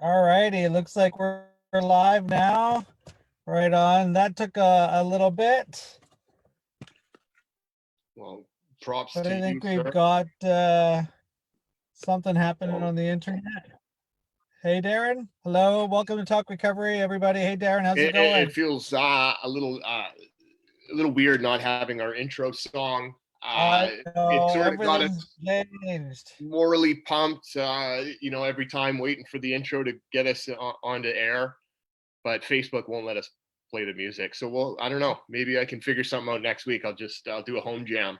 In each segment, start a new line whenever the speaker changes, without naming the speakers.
All righty, looks like we're live now. Right on. That took a little bit,
Well, props
but
to
I
you,
think we've
sir.
got something happening on the internet. Hey, Darren. Hello. Welcome to Talk Recovery, everybody. Hey, Darren. How's it
It
going?
feels a little weird not having our intro song.
I
It
know
sort of got
everything's
us
changed.
morally pumped. Every time waiting for the intro to get us onto air, but Facebook won't let us play the music. So I don't know. Maybe I can figure something out next week. I'll do a home jam.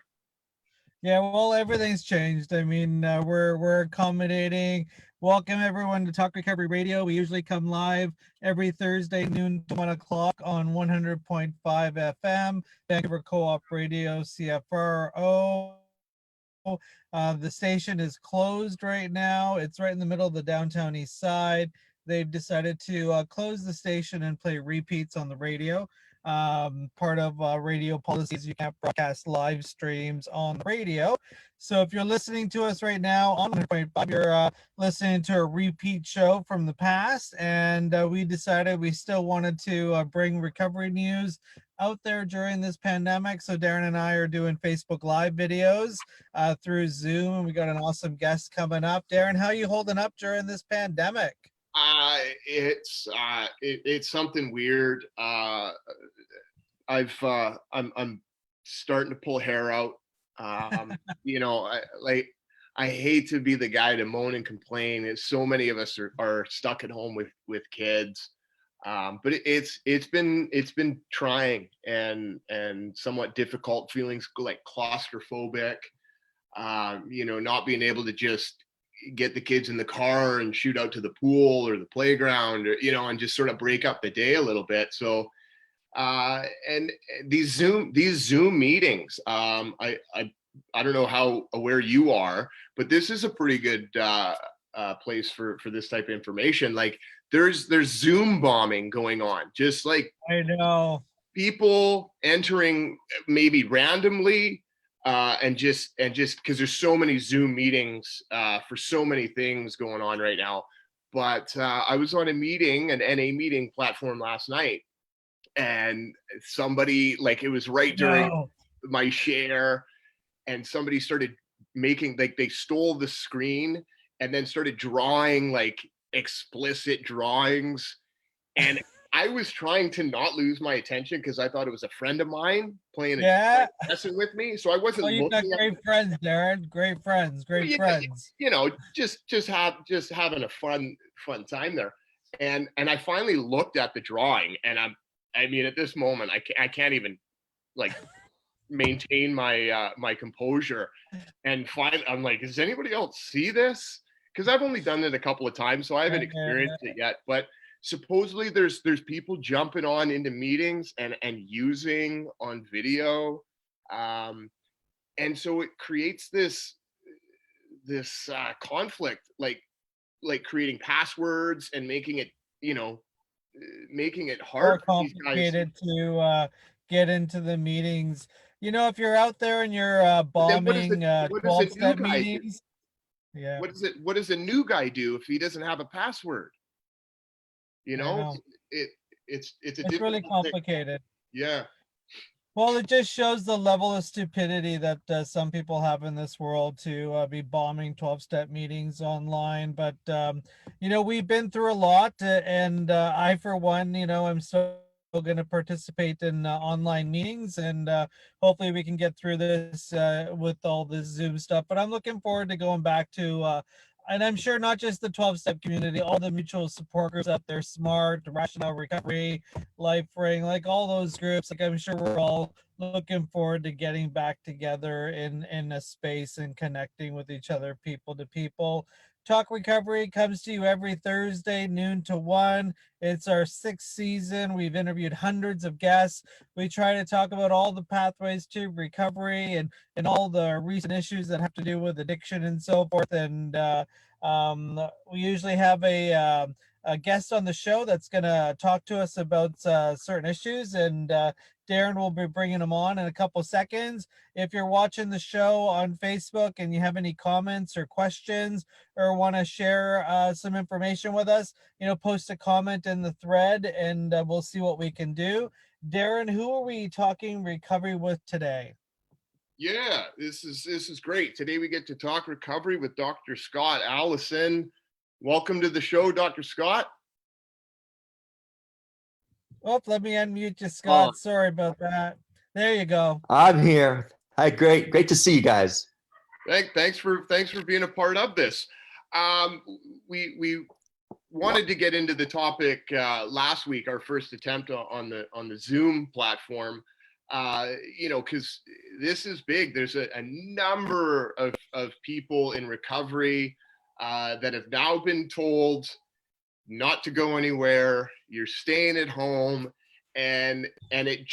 Yeah, well, everything's changed. I mean, we're accommodating. Welcome everyone to Talk Recovery Radio. We usually come live every Thursday noon to 1 o'clock on 100.5 FM, Vancouver Co-op Radio, CFRO. The station is closed right now. It's right in the middle of the downtown east side. They've decided to close the station and play repeats on the radio. Part of radio policies, you can't broadcast live streams on the radio. So if you're listening to us right now on 100.5, you're listening to a repeat show from the past. And we decided we still wanted to bring recovery news out there during this pandemic. So Darren and I are doing Facebook Live videos through Zoom, and we got an awesome guest coming up. Darren, how are you holding up during this pandemic?
It's something weird. I'm starting to pull hair out. Um, I hate to be the guy to moan and complain. So many of us are stuck at home with kids. But it's been trying and somewhat difficult. Feelings like claustrophobic. Not being able to just get the kids in the car and shoot out to the pool or the playground, and just sort of break up the day a little bit. So and these Zoom meetings, I don't know how aware you are, but this is a pretty good place for this type of information. Like there's Zoom bombing going on, just like
I know.
people entering maybe randomly, and just because there's so many Zoom meetings for so many things going on right now. But I was on an NA meeting platform last night, and somebody, like, it was right during
No.
my share, and somebody started making, like, they stole the screen and then started drawing like explicit drawings. And I was trying to not lose my attention because I thought it was a friend of mine
Yeah.
messing with me. So I wasn't
Well, you've got
looking at,
great friends, Darren. Great friends. Great
yeah,
friends.
just having a fun time there. And I finally looked at the drawing, and I mean, at this moment, I can't even, like, maintain my composure. And finally, I'm like, does anybody else see this? Because I've only done it a couple of times, so I haven't experienced it yet. But supposedly there's people jumping on into meetings and using on video, and so it creates this conflict, like creating passwords and making it
More
hard for these guys.
complicated to get into the meetings. You know, if you're out there and you're
But then
bombing
what does a new
12-step
guy do?
meetings, yeah,
What does a new guy do if he doesn't have a password? You
I
know,
know.
it it's a
It's really
difficult thing.
complicated.
Yeah.
Well, it just shows the level of stupidity that some people have in this world to be bombing 12-step meetings online. But, we've been through a lot. And I, for one, I'm still going to participate in online meetings. And hopefully we can get through this with all this Zoom stuff. But I'm looking forward to going back to and I'm sure not just the 12-step community, all the mutual support groups out there, SMART, Rational Recovery, Life Ring, like all those groups. Like, I'm sure we're all looking forward to getting back together in a space and connecting with each other, people to people. Talk Recovery comes to you every Thursday, noon to 1. It's our 6th season. We've interviewed hundreds of guests. We try to talk about all the pathways to recovery and all the recent issues that have to do with addiction and so forth. And we usually have a guest on the show that's going to talk to us about certain issues, and Darren will be bringing him on in a couple seconds. If you're watching the show on Facebook and you have any comments or questions or want to share some information with us, post a comment in the thread, and we'll see what we can do. Darren, who are we talking recovery with today?
Yeah, this is great. Today we get to talk recovery with Dr. Scott Allison. Welcome to the show, Dr. Scott.
Oh, let me unmute you, Scott. Sorry about that. There you go.
I'm here. Hi, great to see you guys.
Thanks for being a part of this. We wanted to get into the topic last week, our first attempt on the Zoom platform. Because this is big. There's a number of people in recovery that have now been told not to go anywhere. You're staying at home, and it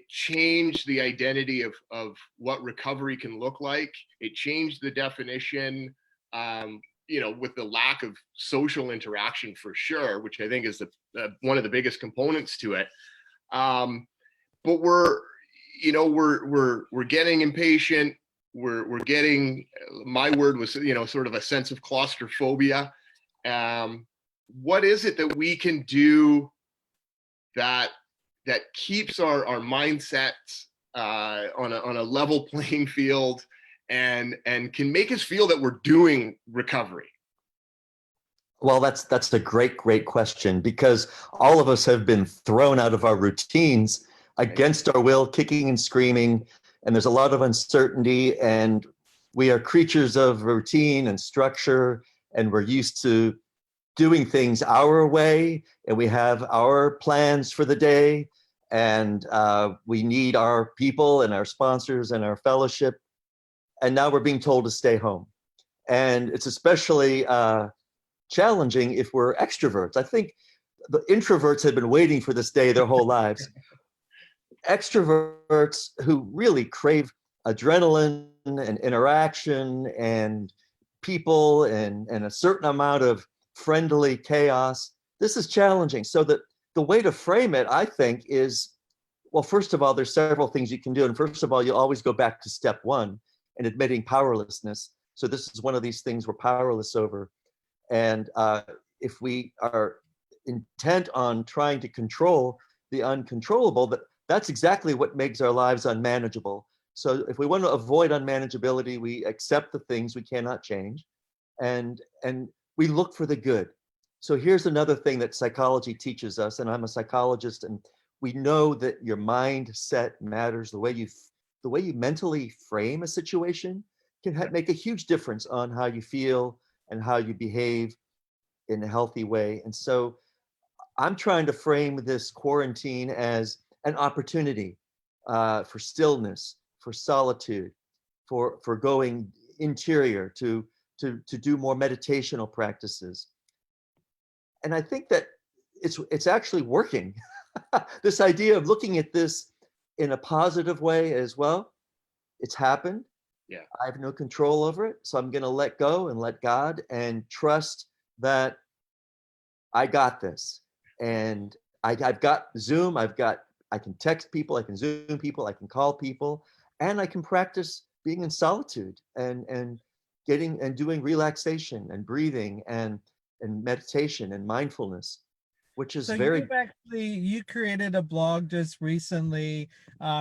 changed the identity of what recovery can look like. It changed the definition, with the lack of social interaction for sure, which I think is one of the biggest components to it. But we're getting impatient. We're getting, my word was, sort of a sense of claustrophobia. What is it that we can do that keeps our mindsets on a level playing field and can make us feel that we're doing recovery?
Well, that's a great question, because all of us have been thrown out of our routines against our will, kicking and screaming, and there's a lot of uncertainty, and we are creatures of routine and structure, and we're used to doing things our way, and we have our plans for the day, and we need our people and our sponsors and our fellowship, and now we're being told to stay home. And it's especially challenging if we're extroverts. I think the introverts have been waiting for this day their whole lives. Extroverts who really crave adrenaline and interaction and people and a certain amount of friendly chaos, this is challenging. So the way to frame it, I think, is, well, first of all, there's several things you can do. And first of all, you always go back to step one and admitting powerlessness. So this is one of these things we're powerless over. And if we are intent on trying to control the uncontrollable, that's exactly what makes our lives unmanageable. So if we want to avoid unmanageability, we accept the things we cannot change, and we look for the good. So here's another thing that psychology teaches us, and I'm a psychologist, and we know that your mindset matters. The way you mentally frame a situation can make a huge difference on how you feel and how you behave in a healthy way. And so I'm trying to frame this quarantine as an opportunity for stillness, for solitude, for going interior, to do more meditational practices. And I think that it's actually working. This idea of looking at this in a positive way as well. It's happened.
Yeah.
I have no control over it. So I'm going to let go and let God and trust that I got this. And I've got Zoom, I can text people, I can Zoom people, I can call people, and I can practice being in solitude and getting and doing relaxation and breathing and meditation and mindfulness, which is
So
very.
you created a blog just recently,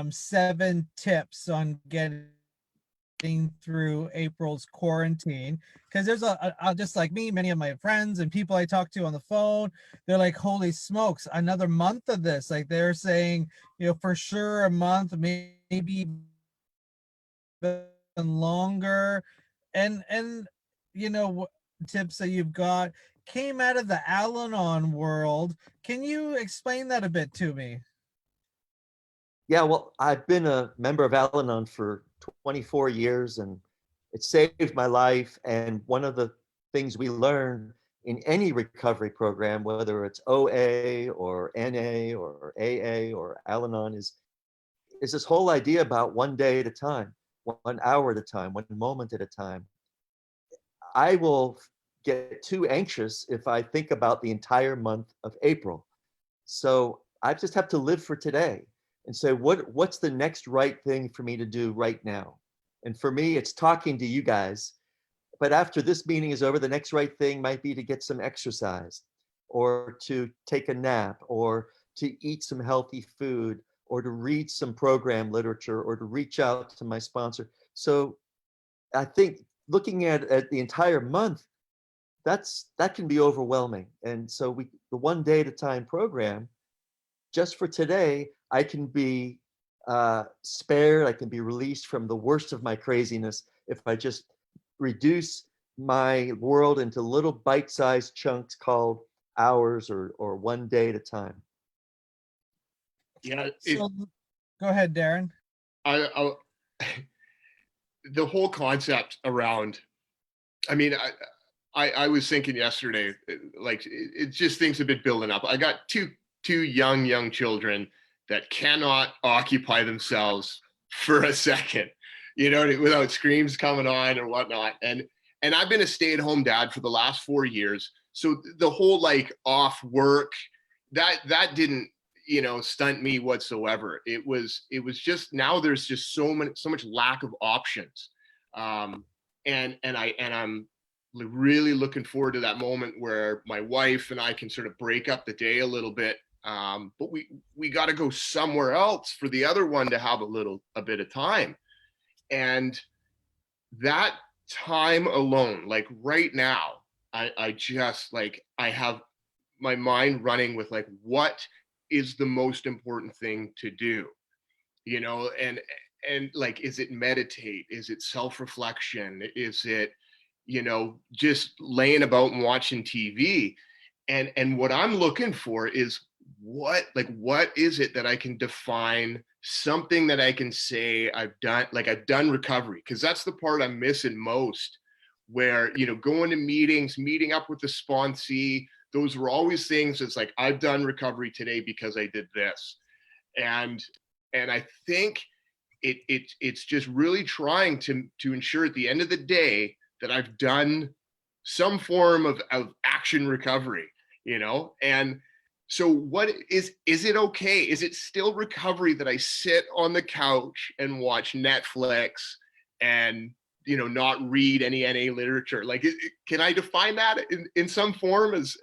7 tips on getting through April's quarantine, because there's just like me, many of my friends and people I talk to on the phone, they're like, holy smokes, another month of this. Like they're saying, for sure a month, maybe even longer. And tips that you've got came out of the Al-Anon world. Can you explain that a bit to me?
Yeah, well, I've been a member of Al-Anon for 24 years, and it saved my life. And one of the things we learn in any recovery program, whether it's OA or NA or AA or Al-Anon, is this whole idea about one day at a time, 1 hour at a time, 1 moment at a time. I will get too anxious if I think about the entire month of April. So I just have to live for today and say, what's the next right thing for me to do right now? And for me, it's talking to you guys. But after this meeting is over, the next right thing might be to get some exercise, or to take a nap, or to eat some healthy food, or to read some program literature, or to reach out to my sponsor. So I think looking at the entire month, that can be overwhelming. And so the one day at a time program, just for today, I can be spared. I can be released from the worst of my craziness if I just reduce my world into little bite-sized chunks called hours or one day at a time.
Yeah,
So go ahead, Darren.
I the whole concept around, I mean, I was thinking yesterday, like it's just things have been building up. I got two young children that cannot occupy themselves for a second, without screams coming on or whatnot. And I've been a stay-at-home dad for the last 4 years. So the whole like off work, that didn't, stunt me whatsoever. It was just, now there's just so much lack of options. And I'm really looking forward to that moment where my wife and I can sort of break up the day a little bit. But we got to go somewhere else for the other one to have a bit of time. And that time alone, like right now, I just like, I have my mind running with like, what is the most important thing to do? And like, is it meditate? Is it self-reflection? Is it, just laying about and watching TV? And what I'm looking for is what is it that I can define, something that I can say I've done recovery, because that's the part I'm missing most, where, going to meetings, meeting up with the sponsee, those were always things. It's like, I've done recovery today because I did this. And I think it's just really trying to ensure at the end of the day that I've done some form of action recovery, and so what is it okay? Is it still recovery that I sit on the couch and watch Netflix and, not read any NA literature? Like, can I define that in some form as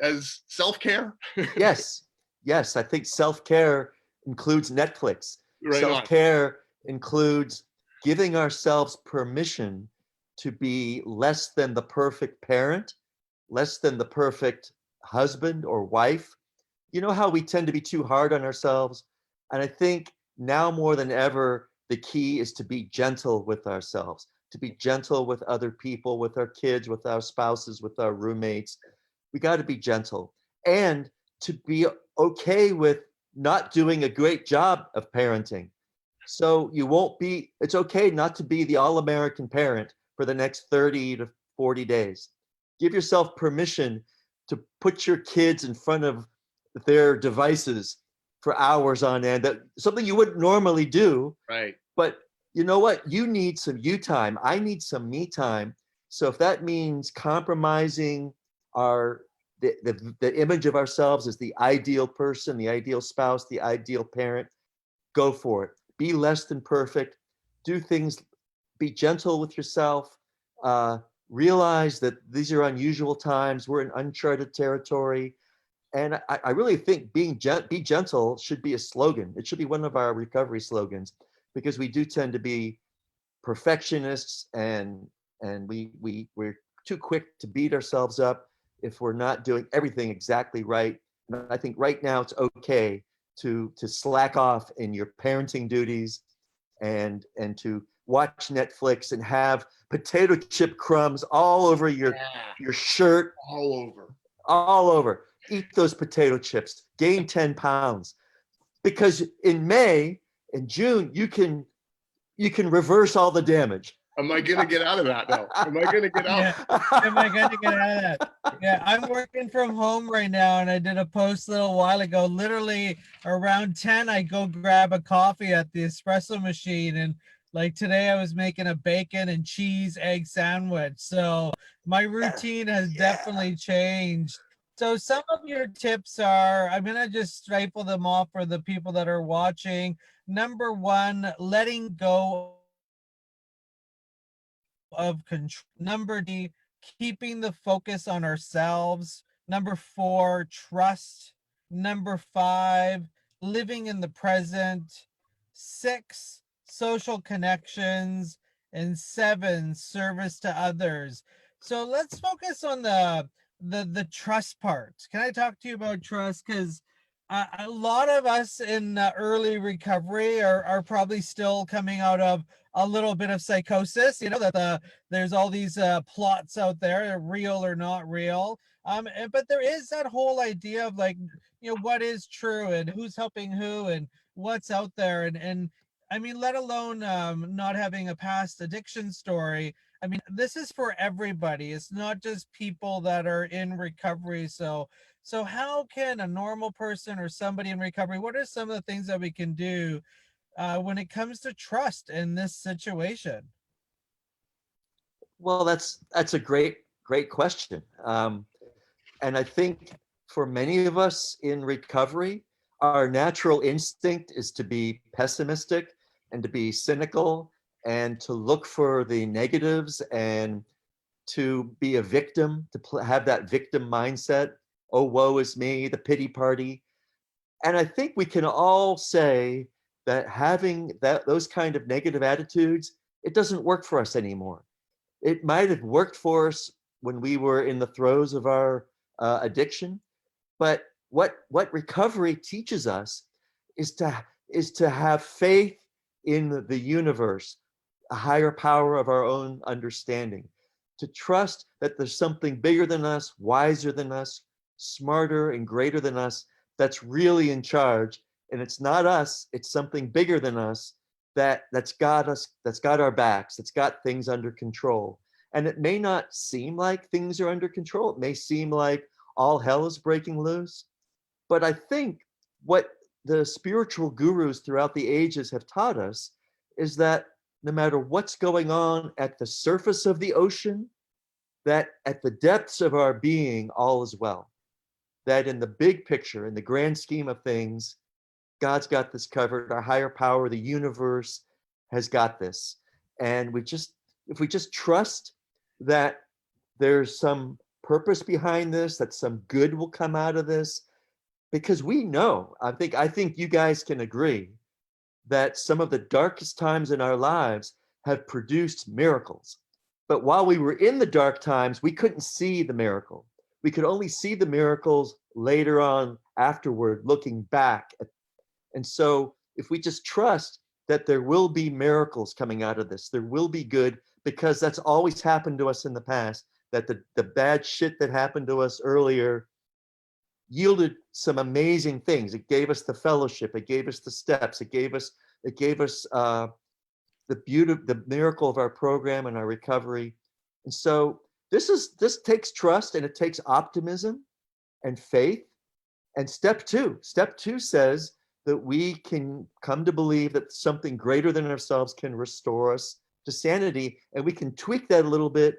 self-care?
Yes. I think self-care includes Netflix.
Right.
Self-care includes giving ourselves permission to be less than the perfect parent, less than the perfect husband or wife. You know how we tend to be too hard on ourselves? And I think now more than ever, the key is to be gentle with ourselves, to be gentle with other people, with our kids, with our spouses, with our roommates. We got to be gentle, and to be okay with not doing a great job of parenting. So it's okay not to be the all-American parent for the next 30 to 40 days. Give yourself permission to put your kids in front of their devices for hours on end. That something you wouldn't normally do.
Right.
But you know what? You need some you time. I need some me time. So if that means compromising the image of ourselves as the ideal person, the ideal spouse, the ideal parent, go for it. Be less than perfect. Do things. Be gentle with yourself. Realize that these are unusual times. We're in uncharted territory. And I really think be gentle should be a slogan. It should be one of our recovery slogans, because we do tend to be perfectionists, and we're too quick to beat ourselves up if we're not doing everything exactly right. And I think right now it's okay to slack off in your parenting duties, and to watch Netflix and have potato chip crumbs all over your shirt, all over. Eat those potato chips, gain 10 pounds, because in May and June, you can reverse all the damage.
Am I going to get out of that though? Am I going to get out?
Yeah. Am I going to get out of that? Yeah, I'm working from home right now, and I did a post a little while ago. Literally around 10, I go grab a coffee at the espresso machine, and Like today I was making a bacon and cheese egg sandwich. So my routine has definitely changed. So some of your tips are, I'm going to just rifle them off for the people that are watching. Number one, letting go of control. Number D, keeping the focus on ourselves. Number four, trust. Number five, living in the present. Six, social connections. And seven, service to others. So let's focus on the trust part. Can I talk to you about trust? Because a lot of us in early recovery are probably still coming out of a little bit of psychosis, that there's all these plots out there, real or not real. But there is that whole idea of like, what is true and who's helping who and what's out there. And I mean, let alone not having a past addiction story. I mean, this is for everybody. It's not just people that are in recovery. So how can a normal person or somebody in recovery, what are some of the things that we can do when it comes to trust in this situation?
Well, that's a great question. And I think for many of us in recovery, our natural instinct is to be pessimistic and to be cynical and to look for the negatives and to be a victim, to have that victim mindset. Oh, woe is me, the pity party. And I think we can all say that having those kind of negative attitudes, it doesn't work for us anymore. It might have worked for us when we were in the throes of our addiction, but what recovery teaches us is to have faith in the universe, a higher power of our own understanding, to trust that there's something bigger than us, wiser than us, smarter and greater than us that's really in charge. And it's not us, it's something bigger than us that's got us, that's got our backs, that's got things under control. And it may not seem like things are under control. It may seem like all hell is breaking loose. But I think what the spiritual gurus throughout the ages have taught us is that no matter what's going on at the surface of the ocean, that at the depths of our being, all is well. That in the big picture, in the grand scheme of things, God's got this covered. Our higher power, the universe, has got this. And if we just trust that there's some purpose behind this, that some good will come out of this, because we know, I think you guys can agree that some of the darkest times in our lives have produced miracles. But while we were in the dark times, we couldn't see the miracle. We could only see the miracles later on afterward, looking back. And so if we just trust that there will be miracles coming out of this, there will be good, because that's always happened to us in the past, that the bad shit that happened to us earlier yielded some amazing things. It gave us the fellowship, it gave us the steps, it gave us the beauty, the miracle of our program and our recovery. And so this takes trust, and it takes optimism and faith. And step two says that we can come to believe that something greater than ourselves can restore us to sanity. And we can tweak that a little bit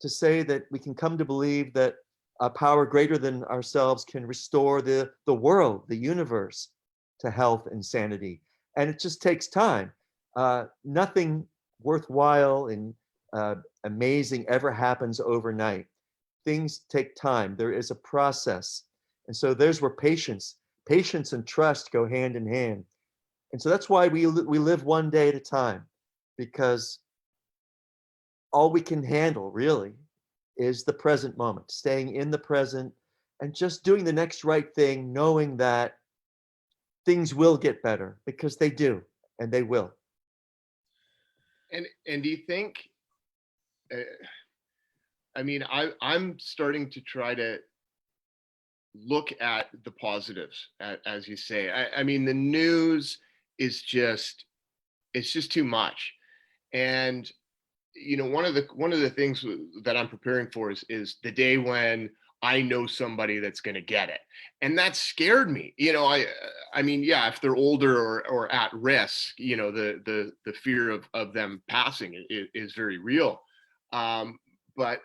to say that we can come to believe that a power greater than ourselves can restore the world, the universe, to health and sanity. And it just takes time. Nothing worthwhile and amazing ever happens overnight. Things take time. There is a process. And so there's where patience and trust go hand in hand. And so that's why we live one day at a time, because all we can handle really is the present moment, staying in the present and just doing the next right thing, knowing that things will get better, because they do, and they will.
And do you think? I mean, I'm starting to try to look at the positives, as you say. I mean, the news is it's just too much, and one of the things that I'm preparing for is the day when I know somebody that's going to get it. And that scared me. I mean, yeah, if they're older or at risk, the fear of them passing is very real. But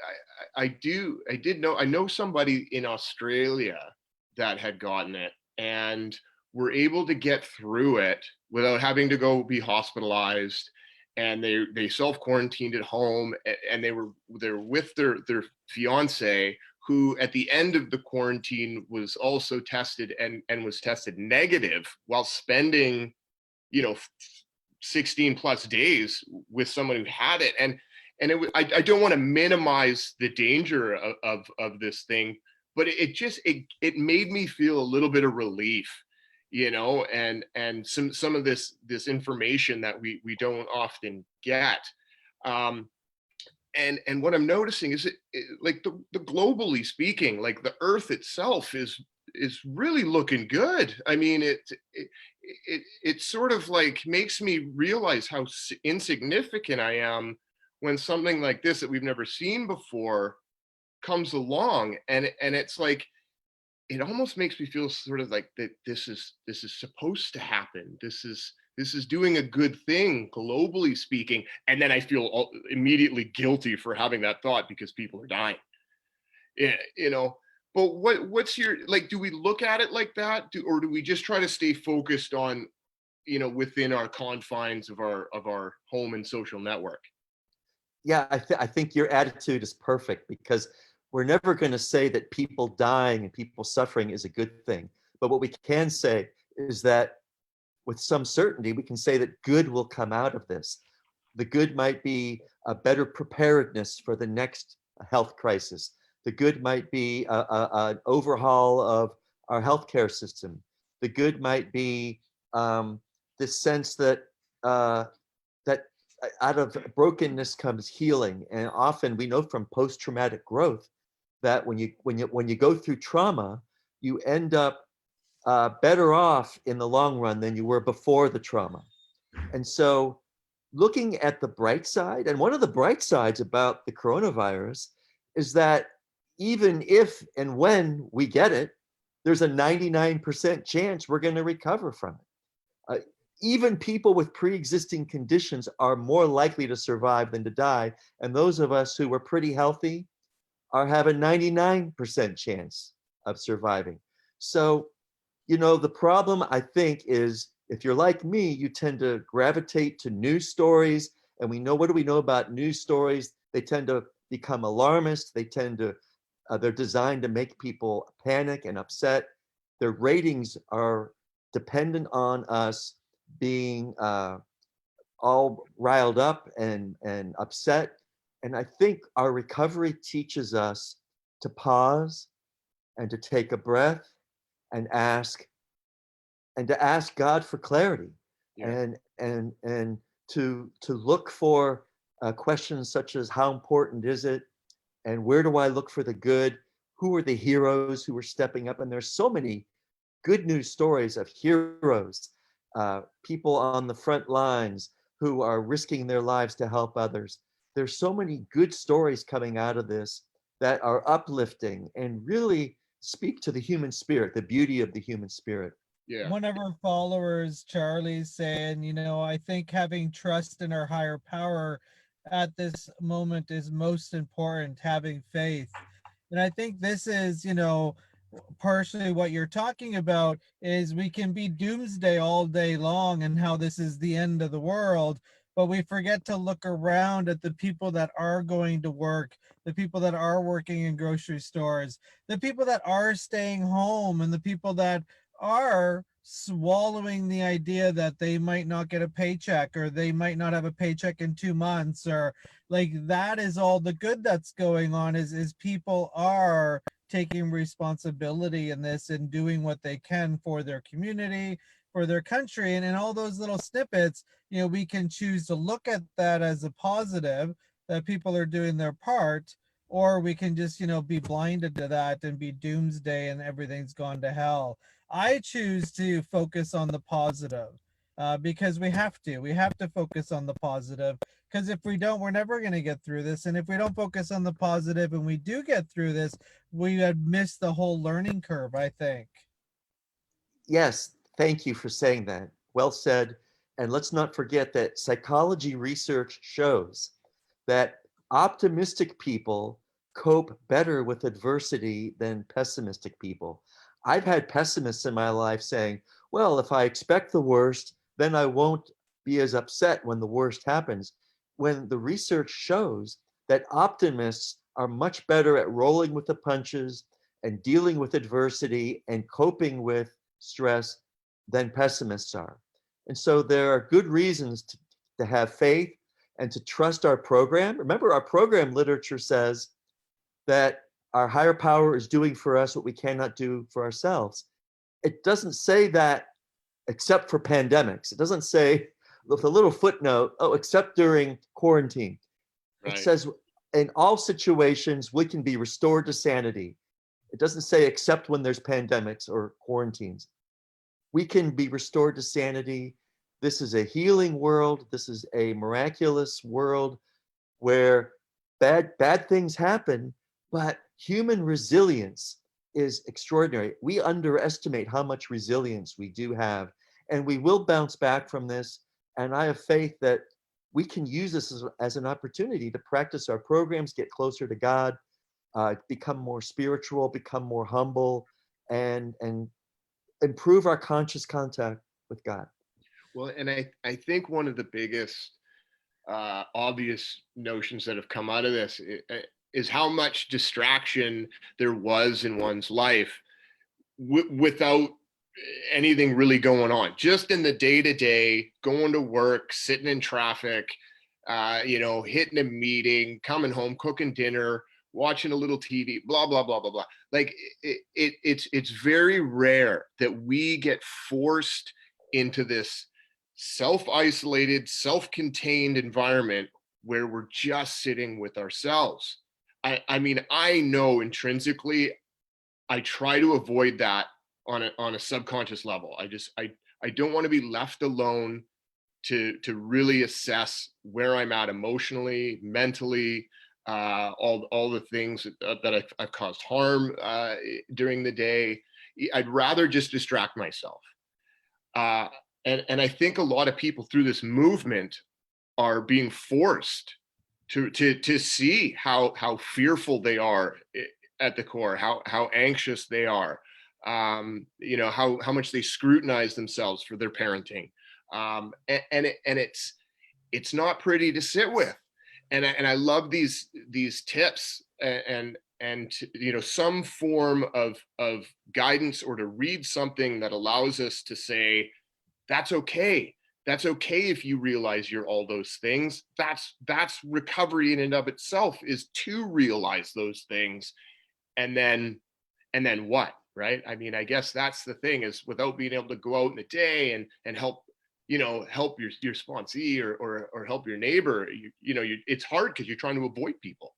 I know somebody in Australia that had gotten it and were able to get through it without having to go be hospitalized. And they self quarantined at home, and they were with their fiance, who at the end of the quarantine was also tested and was tested negative while spending, 16 plus days with someone who had it. And I don't want to minimize the danger of this thing, but it made me feel a little bit of relief, and some of this information that we don't often get. And what I'm noticing is like the globally speaking, like the earth itself is really looking good. I mean, it sort of like makes me realize how insignificant I am when something like this that we've never seen before comes along. And it's like, it almost makes me feel sort of like that this is supposed to happen. This is doing a good thing, globally speaking. And then I feel immediately guilty for having that thought because people are dying. But what's your, like, do we look at it like that? Or do we just try to stay focused on, within our confines of our home and social network?
Yeah, I think your attitude is perfect, because we're never going to say that people dying and people suffering is a good thing. But what we can say is that with some certainty, we can say that good will come out of this. The good might be a better preparedness for the next health crisis. The good might be an overhaul of our healthcare system. The good might be this sense that that out of brokenness comes healing. And often we know from post-traumatic growth that when you go through trauma, you end up better off in the long run than you were before the trauma. And so looking at the bright side, and one of the bright sides about the coronavirus is that even if and when we get it, there's a 99% chance we're going to recover from it. Even people with pre-existing conditions are more likely to survive than to die. And those of us who were pretty healthy have a 99% chance of surviving. So, the problem, I think, is if you're like me, you tend to gravitate to news stories. And what do we know about news stories? They tend to become alarmist. They're designed to make people panic and upset. Their ratings are dependent on us being all riled up and upset. And I think our recovery teaches us to pause and to take a breath and to ask God for clarity. Yeah. And to look for questions such as, how important is it? And where do I look for the good? Who are the heroes who are stepping up? And there's so many good news stories of heroes, people on the front lines who are risking their lives to help others. There's so many good stories coming out of this that are uplifting and really speak to the human spirit, the beauty of the human spirit.
Yeah.
One of our followers, Charlie's saying, I think having trust in our higher power at this moment is most important, having faith. And I think this is, partially what you're talking about is we can be doomsday all day long and how this is the end of the world, but we forget to look around at the people that are going to work, the people that are working in grocery stores, the people that are staying home, and the people that are swallowing the idea that they might not get a paycheck, or they might not have a paycheck in 2 months, or like that is all the good that's going on is people are taking responsibility in this and doing what they can for their community, for their country. And in all those little snippets, we can choose to look at that as a positive, that people are doing their part, or we can just, be blinded to that and be doomsday and everything's gone to hell. I choose to focus on the positive because we have to focus on the positive, Because if we don't, we're never going to get through this. And if we don't focus on the positive and we do get through this, we had missed the whole learning curve, I think.
Yes, thank you for saying that. Well said. And let's not forget that psychology research shows that optimistic people cope better with adversity than pessimistic people. I've had pessimists in my life saying, well, if I expect the worst, then I won't be as upset when the worst happens. When the research shows that optimists are much better at rolling with the punches and dealing with adversity and coping with stress than pessimists are. And so there are good reasons to have faith and to trust our program. Remember, our program literature says that our higher power is doing for us what we cannot do for ourselves. It doesn't say that except for pandemics. It doesn't say with a little footnote, oh, except during quarantine.
Right.
It says in all situations, we can be restored to sanity. It doesn't say except when there's pandemics or quarantines. We can be restored to sanity. This is a healing world. This is a miraculous world where bad things happen, but human resilience is extraordinary. We underestimate how much resilience we do have, and we will bounce back from this. And I have faith that we can use this as an opportunity to practice our programs, get closer to God, become more spiritual, become more humble, and improve our conscious contact with God.
Well, and I think one of the biggest obvious notions that have come out of this is how much distraction there was in one's life without anything really going on, just in the day-to-day, going to work, sitting in traffic, hitting a meeting, coming home, cooking dinner, watching a little TV, blah, blah, blah, blah, blah. Like it's very rare that we get forced into this self-isolated, self-contained environment where we're just sitting with ourselves. I mean, I know intrinsically, I try to avoid that on a subconscious level. I don't want to be left alone to really assess where I'm at emotionally, mentally, all the things that I've caused harm during the day. I'd rather just distract myself. And I think a lot of people through this movement are being forced to see how fearful they are at the core, how anxious they are, how much they scrutinize themselves for their parenting, and it's not pretty to sit with. And I love these tips and some form of guidance, or to read something that allows us to say, that's okay. That's okay if you realize you're all those things. That's recovery in and of itself, is to realize those things. And then what, right? I mean, I guess that's the thing, is without being able to go out in the day and help your sponsee or help your neighbor, it's hard because you're trying to avoid people.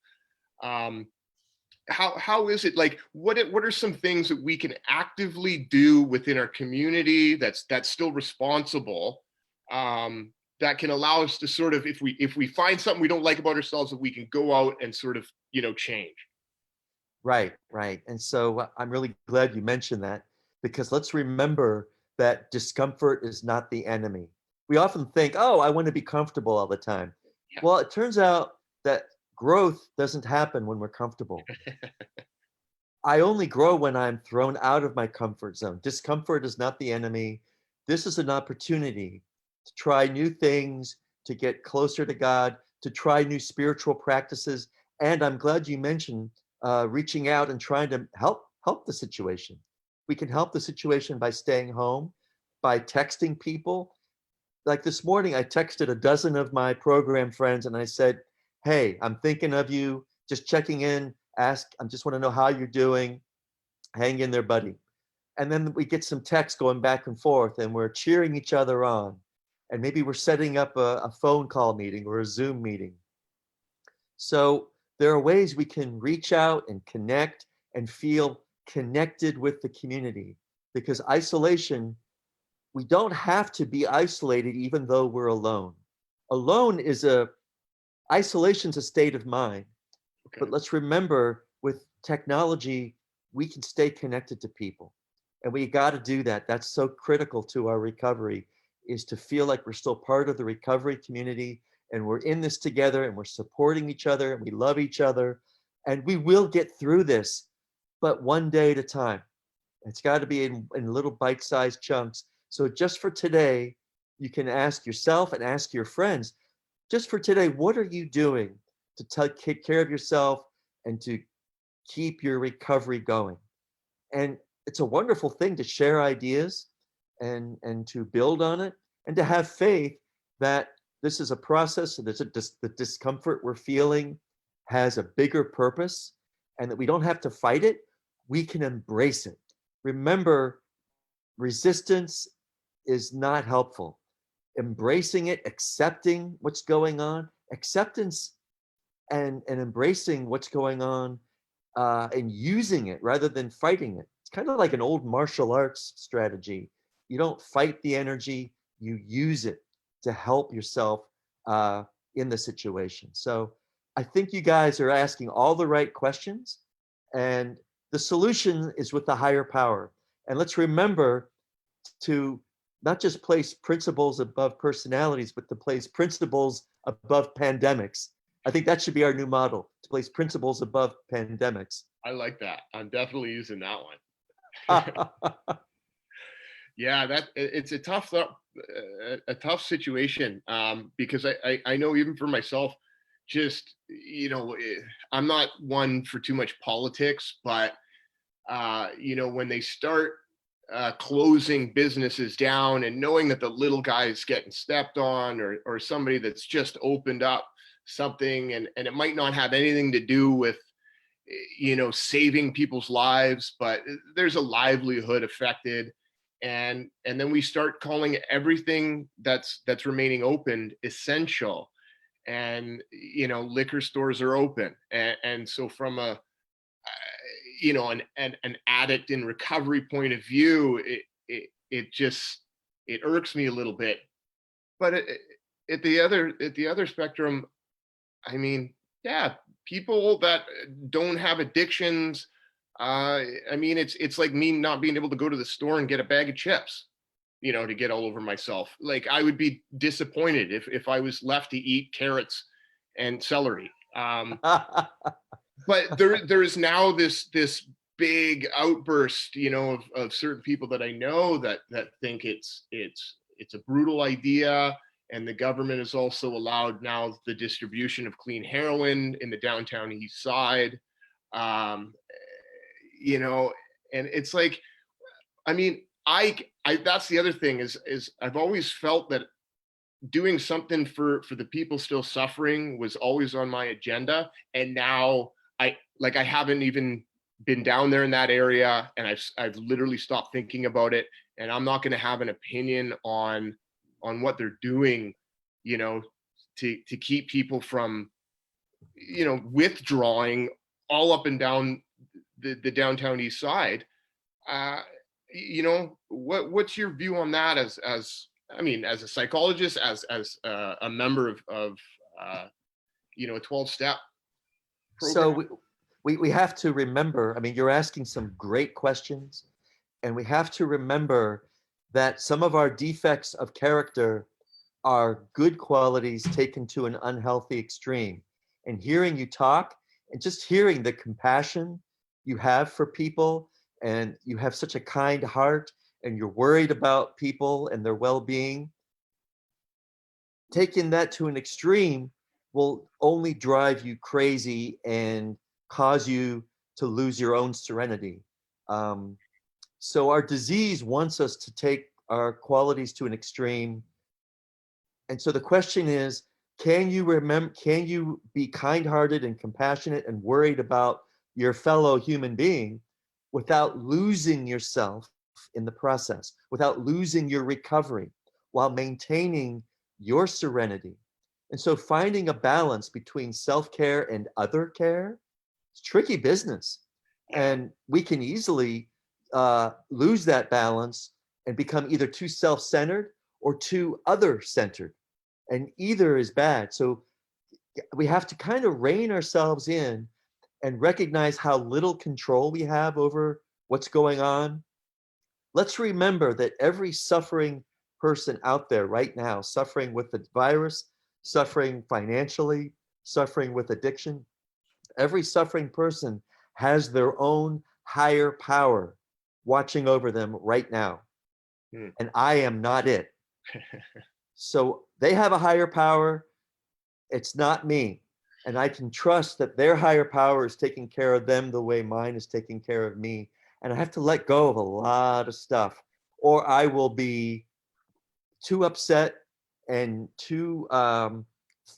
How is it, like, what are some things that we can actively do within our community that's still responsible, that can allow us to sort of, if we find something we don't like about ourselves, that we can go out and sort of change?
Right. And so I'm really glad you mentioned that, because let's remember that discomfort is not the enemy. We often think, oh, I want to be comfortable all the time.
Yeah.
Well, it turns out that growth doesn't happen when we're comfortable. I only grow when I'm thrown out of my comfort zone. Discomfort is not the enemy. This is an opportunity to try new things, to get closer to God, to try new spiritual practices. And I'm glad you mentioned reaching out and trying to help the situation. We can help the situation by staying home, by texting people. Like this morning, I texted a dozen of my program friends and I said, hey, I'm thinking of you, just checking in, I just want to know how you're doing. Hang in there, buddy. And then we get some text going back and forth, and we're cheering each other on. And maybe we're setting up a phone call meeting or a Zoom meeting. So there are ways we can reach out and connect and feel connected with the community, because isolation, we don't have to be isolated even though we're alone. Alone is a Isolation's a state of mind.
Okay.
But let's remember, with technology, we can stay connected to people. And we got to do that. That's so critical to our recovery, is to feel like we're still part of the recovery community and we're in this together and we're supporting each other and we love each other. And we will get through this, but one day at a time. It's got to be in little bite-sized chunks. So just for today, you can ask yourself and ask your friends, just for today, what are you doing to take care of yourself and to keep your recovery going? And it's a wonderful thing to share ideas and to build on it and to have faith that this is a process, and the discomfort we're feeling has a bigger purpose, and that we don't have to fight it. We can embrace it. Remember, resistance is not helpful. Embracing it, accepting what's going on, acceptance and embracing what's going on, and using it rather than fighting it. It's kind of like an old martial arts strategy. You don't fight the energy, you use it to help yourself in the situation. So I think you guys are asking all the right questions, and the solution is with the higher power. And let's remember to not just place principles above personalities, but to place principles above pandemics. I think that should be our new model, to place principles above pandemics.
I like that. I'm definitely using that one. Yeah, it's a tough situation, because I know, even for myself, just, I'm not one for too much politics, but when they start closing businesses down and knowing that the little guy is getting stepped on, or somebody that's just opened up something, and it might not have anything to do with saving people's lives, but there's a livelihood affected, and then we start calling everything that's remaining open essential, and liquor stores are open, and so from a an addict in recovery point of view, it just, it irks me a little bit. But at the other spectrum, I mean, yeah, people that don't have addictions, I mean, it's like me not being able to go to the store and get a bag of chips, to get all over myself. Like, I would be disappointed if I was left to eat carrots and celery. But there is now this big outburst, of certain people that I know that think it's a brutal idea. And the government has also allowed now the distribution of clean heroin in the downtown east side. And it's like, I mean, I that's the other thing, is I've always felt that doing something for the people still suffering was always on my agenda. And now I haven't even been down there in that area, and I've literally stopped thinking about it. And I'm not going to have an opinion on what they're doing, to keep people from, withdrawing all up and down the downtown east side. What's your view on that, as a psychologist, as a member of a 12-step program?
So we have to remember, I mean, you're asking some great questions, and we have to remember that some of our defects of character are good qualities taken to an unhealthy extreme. And hearing you talk, and just hearing the compassion you have for people, and you have such a kind heart, and you're worried about people and their well-being, taking that to an extreme will only drive you crazy and cause you to lose your own serenity. So our disease wants us to take our qualities to an extreme. And so the question is, can you be kind-hearted and compassionate and worried about your fellow human being without losing yourself in the process, without losing your recovery, while maintaining your serenity? And so finding a balance between self-care and other care, it's tricky business. And we can easily lose that balance and become either too self-centered or too other-centered. And either is bad. So we have to kind of rein ourselves in and recognize how little control we have over what's going on. Let's remember that every suffering person out there right now, suffering with the virus, suffering financially, suffering with addiction, every suffering person has their own higher power watching over them right now. And I am not it. So they have a higher power. It's not me. And I can trust that their higher power is taking care of them the way mine is taking care of me. And I have to let go of a lot of stuff, or I will be too upset and too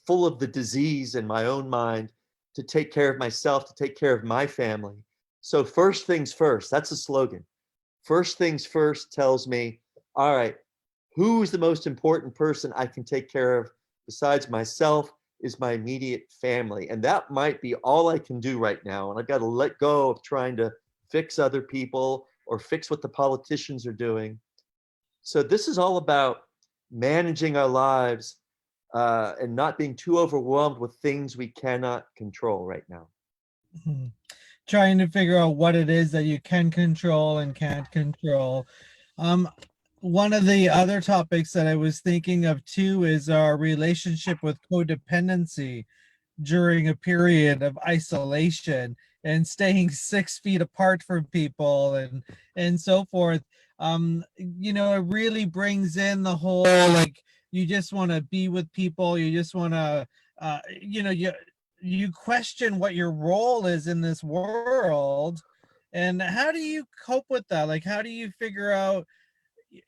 full of the disease in my own mind to take care of myself, to take care of my family. So first things first, that's a slogan. First things first tells me, all right, who's the most important person I can take care of besides myself is my immediate family. And that might be all I can do right now. And I've got to let go of trying to fix other people or fix what the politicians are doing. So this is all about managing our lives and not being too overwhelmed with things we cannot control right now.
Mhm. Trying to figure out what it is that you can control and can't control. Um, One of the other topics that I was thinking of too is our relationship with codependency during a period of isolation and staying 6 feet apart from people and so forth. It really brings in the whole, like, you just want to be with people, you just want to you question what your role is in this world. And how do you cope with that? Like, how do you figure out,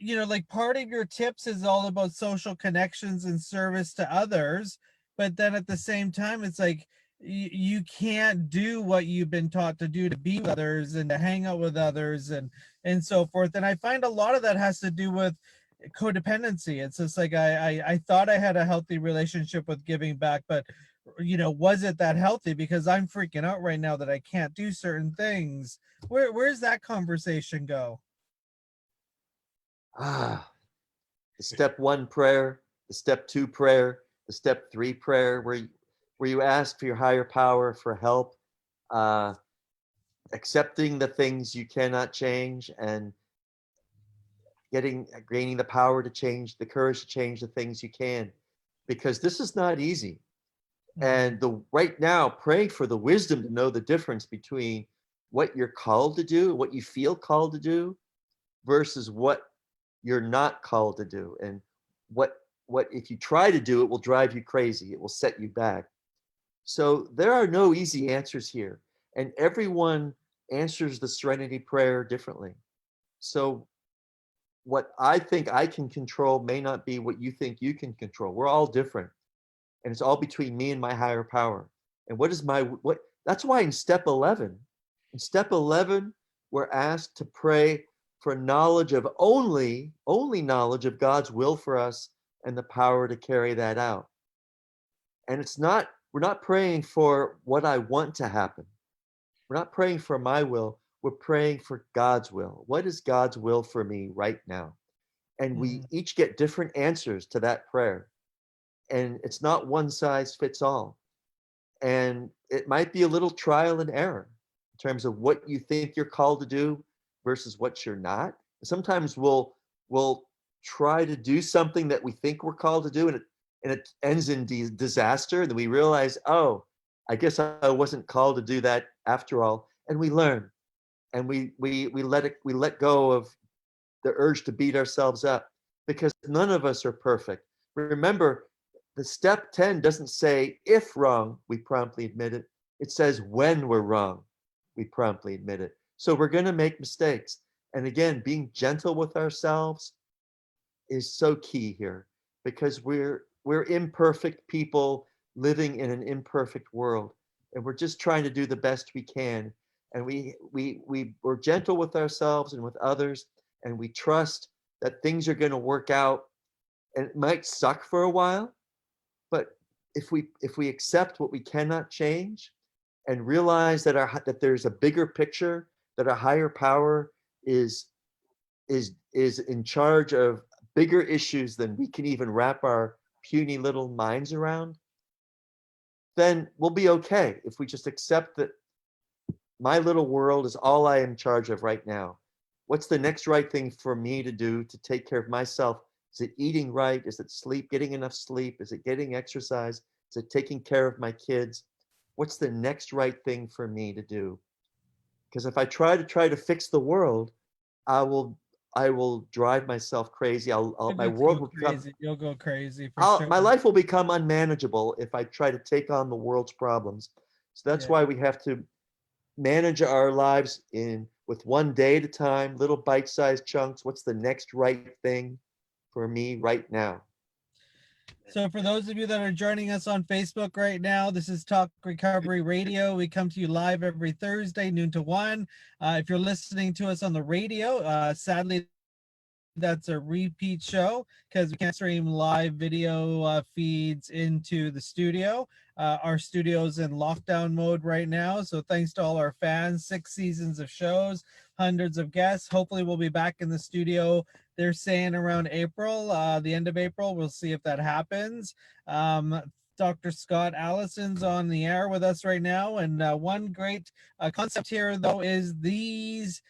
like, part of your tips is all about social connections and service to others, but then at the same time it's like you can't do what you've been taught to do, to be with others and to hang out with others and so forth. And I find a lot of that has to do with codependency. It's just like I thought I had a healthy relationship with giving back, but was it that healthy? Because I'm freaking out right now that I can't do certain things. Where's that conversation go?
Ah, the step one prayer, the step two prayer, the step three prayer, where you ask for your higher power for help, uh, accepting the things you cannot change, and gaining the power to change, the courage to change the things you can, because this is not easy. And the right now, praying for the wisdom to know the difference between what you're called to do, what you feel called to do, versus what you're not called to do, and what what if you try to do it will drive you crazy, it will set you back. So there are no easy answers here, and everyone answers the serenity prayer differently. So what I think I can control may not be what you think you can control. We're all different, and it's all between me and my higher power. And what is my what that's why in step 11 we're asked to pray for knowledge of only knowledge of God's will for us and the power to carry that out. And it's not we're not praying for what I want to happen. We're not praying for my will, we're praying for God's will. What is God's will for me right now? And we
Mhm.
each get different answers to that prayer. And it's not one size fits all. And it might be a little trial and error in terms of what you think you're called to do versus what you're not. Sometimes we'll try to do something that we think we're called to do, and it ends in disaster. And then we realize, oh, I guess I wasn't called to do that after all. And we learn, and we let go of the urge to beat ourselves up, because none of us are perfect. Remember, the step 10 doesn't say if wrong, we promptly admit it. It says when we're wrong, we promptly admit it. So we're going to make mistakes. And again, being gentle with ourselves is so key here, because we're imperfect people living in an imperfect world, and we're just trying to do the best we can. And we're gentle with ourselves and with others, and we trust that things are going to work out. And it might suck for a while, but if we accept what we cannot change and realize that there's a bigger picture, that our higher power is is in charge of bigger issues than we can even wrap our puny little minds around, then we'll be okay if we just accept that my little world is all I am in charge of right now. What's the next right thing for me to do to take care of myself? Is it eating right? Is it sleep, getting enough sleep? Is it getting exercise? Is it taking care of my kids? What's the next right thing for me to do? Because if I try to fix the world, I will I will drive myself crazy.
You'll
My
just go
world will become
crazy. You'll go crazy for sure.
my life will become unmanageable if I try to take on the world's problems. So that's
Yeah.
why we have to manage our lives in with one day at a time, little bite-sized chunks. What's the next right thing for me right now?
So for those of you that are joining us on Facebook right now, this is Talk Recovery Radio. We come to you live every Thursday, noon to 1. If you're listening to us on the radio, sadly, that's a repeat show because we can't stream live video feeds into the studio. Our studio's in lockdown mode right now. So thanks to all our fans, 6 seasons of shows, hundreds of guests. Hopefully we'll be back in the studio. They're saying around April, the end of April. We'll see if that happens. Dr. Scott Allison's on the air with us right now. And one great concept here, though, is these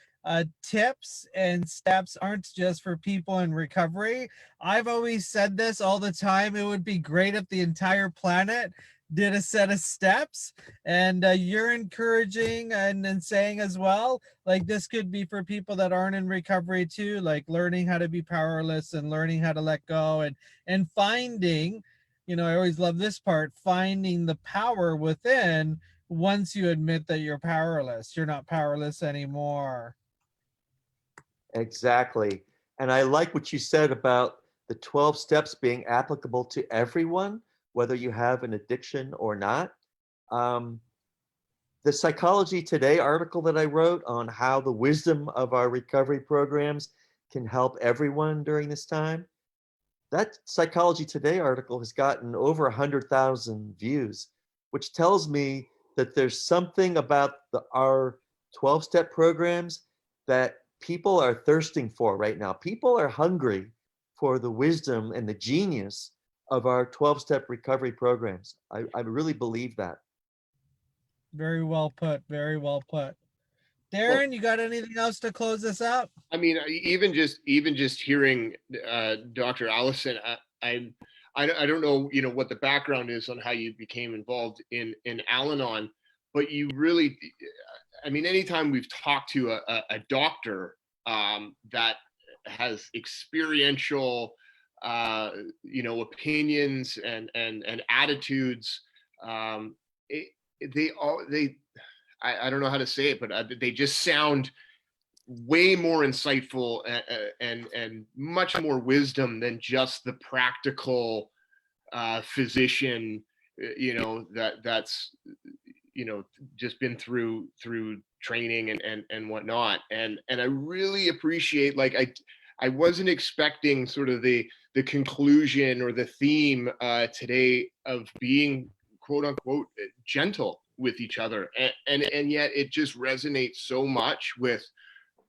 tips and steps aren't just for people in recovery. I've always said this all the time. It would be great if the entire planet did a set of steps, and you're encouraging and saying as well, like this could be for people that aren't in recovery too, like learning how to be powerless and learning how to let go and finding, you know, I always love this part, finding the power within. Once you admit that you're powerless, you're not powerless anymore.
Exactly. And I like what you said about the 12 steps being applicable to everyone, whether you have an addiction or not. Um, the Psychology Today article that I wrote on how the wisdom of our recovery programs can help everyone during this time, that Psychology Today article has gotten over 100,000 views, which tells me that there's something about our 12-step programs that people are thirsting for right now. People are hungry for the wisdom and the genius of our 12-step recovery programs. I really believe that.
Very well put. Very well put.
Well,
Darren, you got anything else to close this up?
I mean, even just hearing Dr. Allison, I don't know, you know, what the background is on how you became involved in Al-Anon, but you really, I mean, anytime we've talked to a doctor that has experiential, you know, opinions and attitudes, it, they I don't know how to say it, but they just sound way more insightful and much more wisdom than just the practical physician, you know, that's, you know, just been through training and whatnot. And I really appreciate, like, I wasn't expecting sort of the conclusion or the theme today of being quote unquote gentle with each other, and yet it just resonates so much with,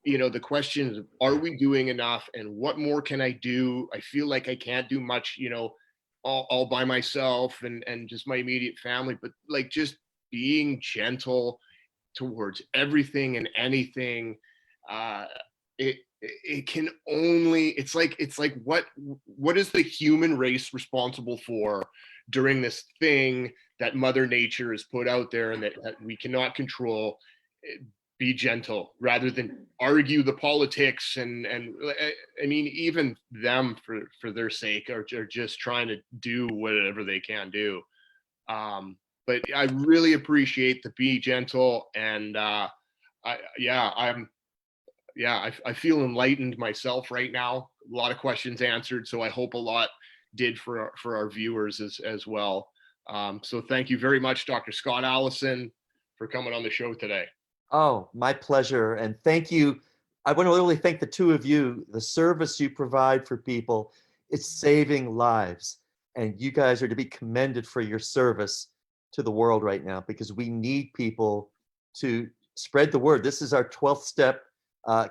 you know, the questions of, are we doing enough and what more can I do? I feel like I can't do much, you know, all by myself and just my immediate family, but like just being gentle towards everything and anything. It can only, it's like what is the human race responsible for during this thing that Mother Nature has put out there and that we cannot control? Be gentle rather than argue the politics and I mean, even them for their sake are just trying to do whatever they can do. But I really appreciate the be gentle, and I feel enlightened myself right now. A lot of questions answered, so I hope a lot did for our viewers as well. So thank you very much, Dr. Scott Allison, for coming on the show today.
Oh, my pleasure. And thank you. I want to really thank the two of you. The service you provide for people, it's saving lives. And you guys are to be commended for your service to the world right now, because we need people to spread the word. This is our 12th step,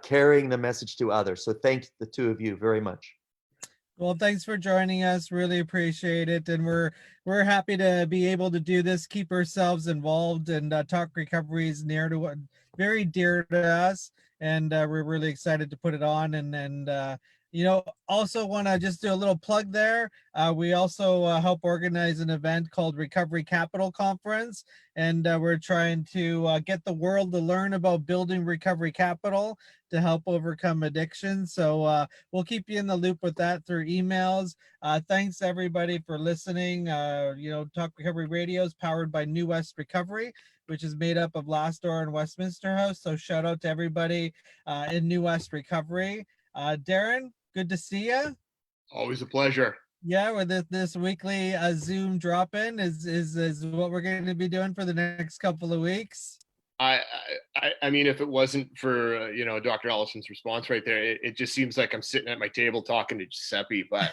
carrying the message to others. So thank the two of you very much.
Well, thanks for joining us. Really appreciate it, and we're happy to be able to do this. Keep ourselves involved, and talk recovery is near to what very dear to us, and we're really excited to put it on. And also want to just do a little plug there. We also help organize an event called Recovery Capital Conference, and we're trying to get the world to learn about building recovery capital to help overcome addiction. So we'll keep you in the loop with that through emails. Thanks everybody for listening. Talk Recovery Radio is powered by New West Recovery, which is made up of Last Door and Westminster House. So shout out to everybody in New West Recovery. Darren, good to see you.
Always a pleasure.
Yeah, with this weekly Zoom drop-in is what we're going to be doing for the next couple of weeks.
I mean, if it wasn't for Dr. Allison's response right there, it just seems like I'm sitting at my table talking to Giuseppe. But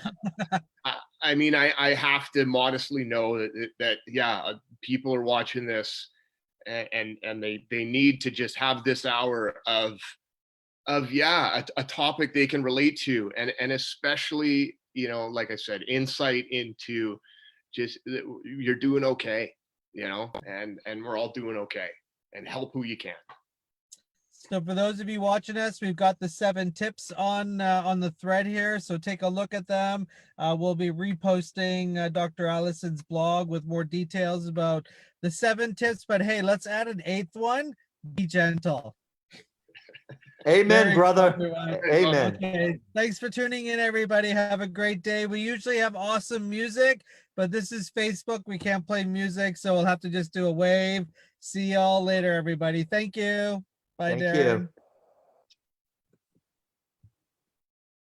I have to modestly know that yeah, people are watching this, and they need to just have this hour of a topic they can relate to, and especially like I said, insight into just you're doing okay, and we're all doing okay. And help who you can.
So for those of you watching us, we've got the 7 tips on the thread here. So take a look at them. We'll be reposting Dr. Allison's blog with more details about the 7 tips. But hey, let's add an 8th one. Be gentle.
Amen, brother. Amen.
Okay. Thanks for tuning in, everybody. Have a great day. We usually have awesome music, but this is Facebook. We can't play music, so we'll have to just do a wave. See y'all later, everybody. Thank you. Bye,
Thank
Darren.
you.